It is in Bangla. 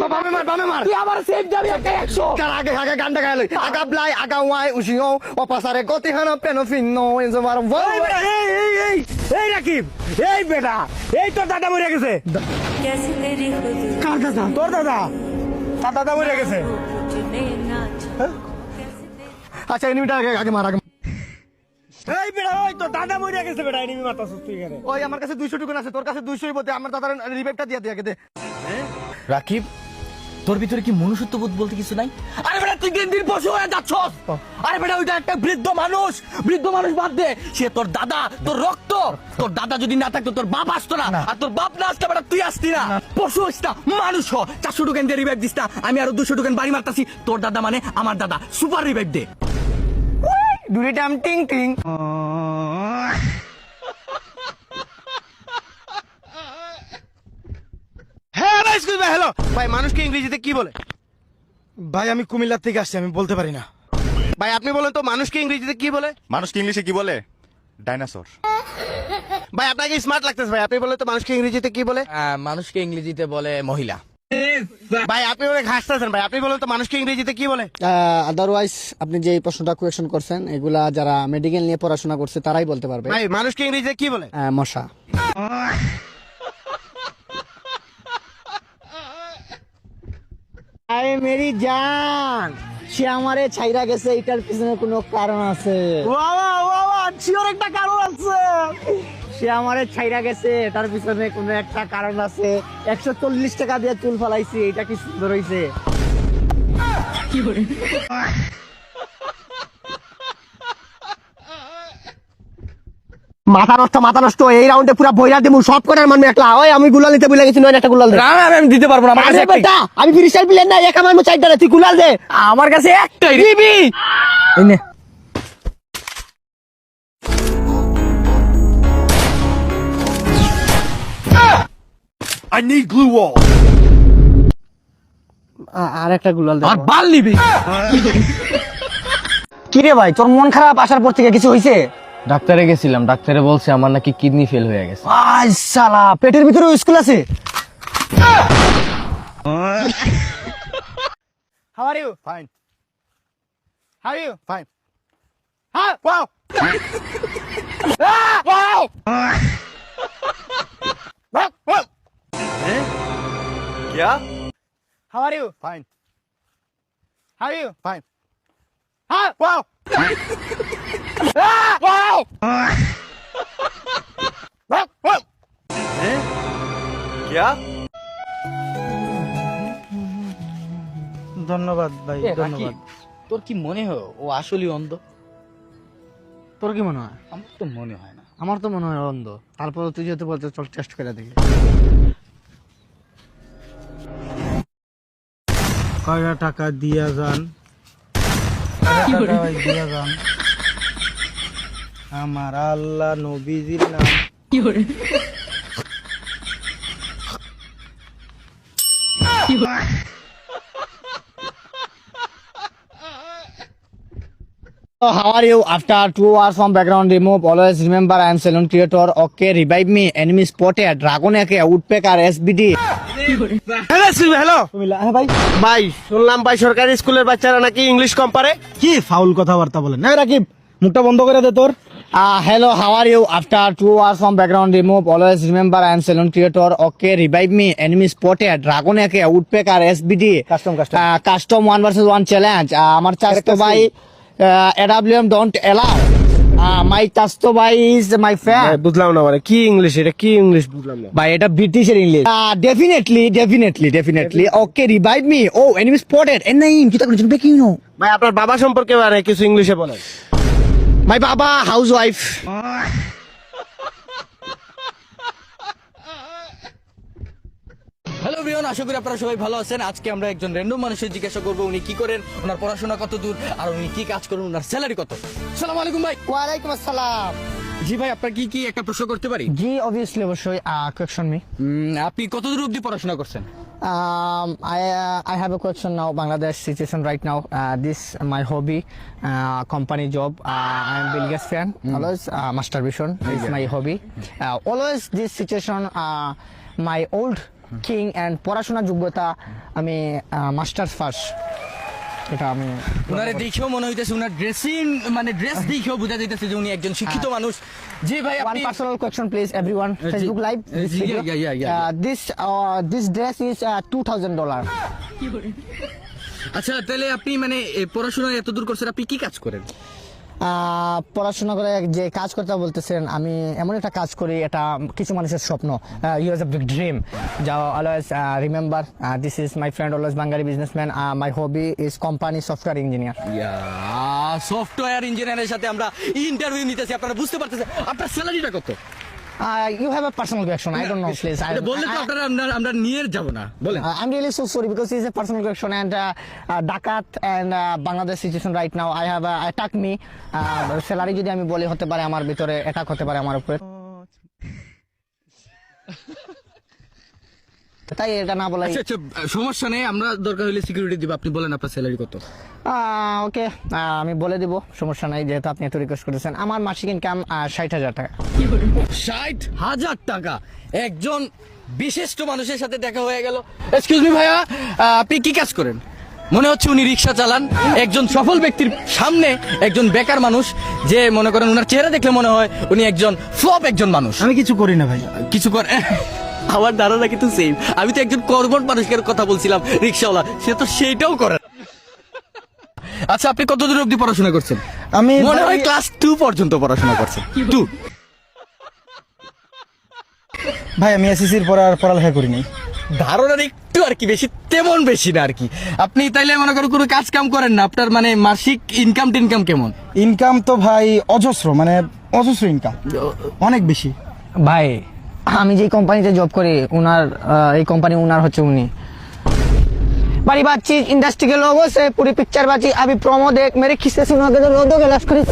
বামে মার তুই আবার সেভ যাবি একটা 100 কার আগে আগে গানটা গাইল আগা ব্লাই আগা ওয়াই উশিও অপাসারে গতি হানা পেনো ফিনো ইনজমার এই বেটা, এই রাকিব, এই বেটা, এই তোর দাদা মরে গেছে। কার দাদা তোর দাদা, তার দাদা মরে গেছে। আচ্ছা এনিমিটা আগে আগে মার আগে এই বেটা, ওই তোর দাদা মরে গেছে বেটা, এনিমি মারতাছিস তুই এখানে। ওই আমার কাছে 200 টুকুন আছে তোর কাছে 200ই বলতে আমার দাদার রিভাইভটা দিয়ে দে আগে দে রাকিব, তোর ভিতরে কি মনুষ্যত্ব বোধ বলতে কিছু নাই? আরে বেটা তুই দিন দিন পশু হয়ে যাচ্ছস। আরে বেটা ওইটা একটা বৃদ্ধ মানুষ বাদ দে, সে তোর দাদা, তোর রক্ত। তোর দাদা যদি না থাকতো তোর বাপ আসতো না, আর তোর বাপ না আসতো বেটা তুই আসতি না। পশু হইস না, মানুষ হ। 400 টোকেন দিয়ে রিভাইভ দিস না, আমি আরো 200 টোকেন বাড়ি মারতাছি। তোর দাদা মানে আমার দাদা, সুপার রিভাইভ দে। দুইটা টিং টিং হ্যাঁ ভাই, এক্সকিউজ মি, হ্যালো ভাই, মানুষকে ইংরেজিতে কি বলে? ভাই আমি কুমিল্লার থেকে আসছি, আমি বলতে পারি না। ভাই আপনি বলেন তো মানুষকে ইংরেজিতে কি বলে? মানুষকে ইংলিশে কি বলে? ডাইনোসর। ভাই আপনাকে স্মার্ট লাগতেছে ভাই, আপনি বলেন তো মানুষকে ইংরেজিতে কি বলে? মানুষকে ইংরেজিতে বলে মহিলা। ভাই আপনি অনেক হাসতেছেন ভাই, আপনি বলেন তো মানুষকে ইংরেজিতে কি বলে? আদারওয়াইজ আপনি যে এই প্রশ্নটা কোয়েকশন করছেন এগুলা যারা মেডিকেল নিয়ে পড়াশোনা করছে তারাই বলতে পারবে ভাই মানুষকে ইংরেজিতে কি বলে? মশা আরে মেরি জান, সে আমারে ছাইরা গেছে, এটার পিছনে কোনো কারণ আছে। বাবা বাবা, শিওর একটা কারণ আছে। সে আমারে ছাইরা গেছে, এটার পিছনে কোনো একটা কারণ আছে। 140 টাকা দিয়ে চুল ফালাইছি, এটা কি সুন্দর হইছে? মাথা নষ্ট এই রাউন্ডে পুরো বইরা দেবো সব করার মানে একলা। ওই আমি গুলাল নিতে ভুলে গেছি, নয় একটা গুলাল দে। আমি দিতে পারবো না, আমার কাছে আরে বেটা, আমি ফ্রিস্টাইল প্লেয়ার না, এক আমার চাইটা তুই গুলাল দে। আমার কাছে একটাই দিবি এই নে। I need glue wall. আর একটা গুলাল দে। আর বাল নিবি। কি রে ভাই, তোর মন খারাপ আসার পর থেকে কিছু হইছে? ডাক্তারে গেছিলাম, ডাক্তারে বলছে আমার নাকি কিডনি ফেল হয়ে গেছে। আই শালা, পেটের ভিতরে স্কুল আছে। How are you? Fine. How are you? Fine. Huh? Wow. Wow. Wow. क्या? How are you? Fine. How are you? Fine. Huh? Wow. Wow. Wow. क्या? ধন্যবাদ ভাই, এ, ধন্যবাদ। রাকিব, তোর কি মনে হয় ও আসলে অন্ধ? তোর কি মনে হয়? আমার তো মনে হয় না। আমার তো মনে হয় অন্ধ। তারপর তুই যেহেতু বলতে, চল টেস্ট করে দেখি। কয়টা টাকা দিয়া যান, টাকা দিয়া যান, আমার আল্লাহ নবীজির নাম। So how are you? After 2 hours from background remove, always remember I am Salon Creator. Okay, revive me. Enemy spotted. Dragon একে Woodpecker SBD. হ্যালো হ্যাঁ ভাই। ভাই, শুনলাম ভাই সরকারি স্কুলের বাচ্চারা নাকি ইংলিশ কম পারে। কি ফাউল কথাবার্তা বলেন? না রাকিব, মুখটা বন্ধ করে দে তোর। Hello, how are you? After 2 hours from background remove, always remember I am Salon Creator. Okay, revive me. Enemy spotted. Dragon একে Woodpecker SBD. Custom 1 versus 1 challenge. আমার চাচতো ভাই AWM don't allow. My চাচতো ভাই is my fan. বুঝলাম না, মানে কি ইংলিশ, এটা কি ইংলিশ বুঝলাম না। ভাই এটা ব্রিটিশের English. Definitely. Okay, revive me. Oh, enemy spotted. Name kita kena jumpa kino. ভাই আপনার বাবা সম্পর্কে মানে কিছু ইংলিশে বলেন। My baba housewife. Hello everyone, আশা করি আপনারা সবাই ভালো আছেন। আজকে আমরা একজন র্যান্ডম মানুষের জিজ্ঞাসা করবো উনি কি করেন, ওনার পড়াশোনা কত দূর, আর উনি কি কাজ করেন, ওনার স্যালারি কত। আসসালামু আলাইকুম ভাই। ওয়ালাইকুম আসসালাম। জি ভাই, আপনার কি একটা প্রশ্ন করতে পারি? জি obviously অবশ্যই। question me. আপনি কত দূর অবধি পড়াশোনা করছেন? I have a question now. Bangladesh situation right now. This my hobby, company job. I am Bill Gates fan. Always masturbation is my hobby. Always this situation. My old king and পড়াশোনার যোগ্যতা আমি মাস্টার্স ফার্স্ট। এটা আমি উনারে দেখেও মনে হইতেছে উনার ড্রেসিং মানে ড্রেস দেখেও বোঝা যাইতেছে যে উনি একজন শিক্ষিত মানুষ। জি ভাই one আপনি personal question please everyone Facebook live this Yeah, video. yeah. This dress is $2,000. আচ্ছা তাহলে আপনি মানে পড়াশোনা এত দূর করছেন, আপনি কি কাজ করেন? পড়াশোনা করে যে কাজ করতে বলতেছেন, আমি এমন একটা কাজ করি, এটা কিছু মানুষের স্বপ্ন। You has a big dream, যা always remember this is my friend always Bangali businessman. My hobby is company software engineer. Software ইঞ্জিনিয়ারের সাথে আমরা ইন্টারভিউ নিতেছি, আপনারা বুঝতে পারতেছেন। আপনার স্যালারিটা কত? You have a personal question, I don't know please. এটা বললে তো আপনারা আমরা নিয়ে যাব না, বলেন। I'm really so sorry because it's a personal question and Dhakat and Bangladesh situation right now. I have attack me. Salary যদি আমি বলি হতে পারে আমার ভিতরে অ্যাটাক হতে পারে আমার উপরে, তাই এটা না বলাই। আচ্ছা আচ্ছা সমস্যা নেই, আমরা দরকার হলে সিকিউরিটি দিব। আপনি বলেন আপনার স্যালারি কত? ওকে, আমি বলে দিব, সমস্যা নাই, যেহেতু আপনি এত রিকোয়েস্ট করেছেন। আমার মাসিক ইনকাম 60,000 টাকা। 60,000 টাকা? একজন বিশিষ্ট মানুষের সাথে দেখা হয়ে গেল। এক্সকিউজ মি ভাইয়া, আপনি কি কাজ করেন? মনে হচ্ছে উনি রিক্সা চালান। একজন সফল ব্যক্তির সামনে একজন বেকার মানুষ, যে মনে করেন উনার চেহারা দেখলে মনে হয় উনি একজন ফ্লপ একজন মানুষ। আমি কিছু করি না ভাই। কিছু করে আমার ধারণা কিন্তু সেম। আমি তো একজন কর্মঠ মানুষের কথা বলছিলাম, রিক্সাওয়ালা, সে তো সেইটাও করে। আচ্ছা আপনি কত দূর অবধি পড়াশোনা করছেন? আমি মনে হয় ক্লাস 2 পর্যন্ত পড়াশোনা করছেন। 2? ভাই আমি এসএসসির পর আর পড়ালেখা করি নাই। ধারণার একটু আর কি বেশি, তেমন বেশি না আর কি। আপনি তাইলে মনে করেন কোনো কাজ কাম করেন না? আপনার মানে মাসিক ইনকাম টিনকাম কেমন? ইনকাম তো ভাই অজস্র, মানে অজস্র ইনকাম, অনেক বেশি। ভাই আমি যে কোম্পানিতে জব করি, উনার এই কোম্পানি উনার হচ্ছে উনি। बड़ी बात चीज इंडस्ट्री के लोगों से पूरी पिक्चर बाजी अभी प्रोमो देख मेरे खिस्से सुना के तो रो दो गिलास खरीद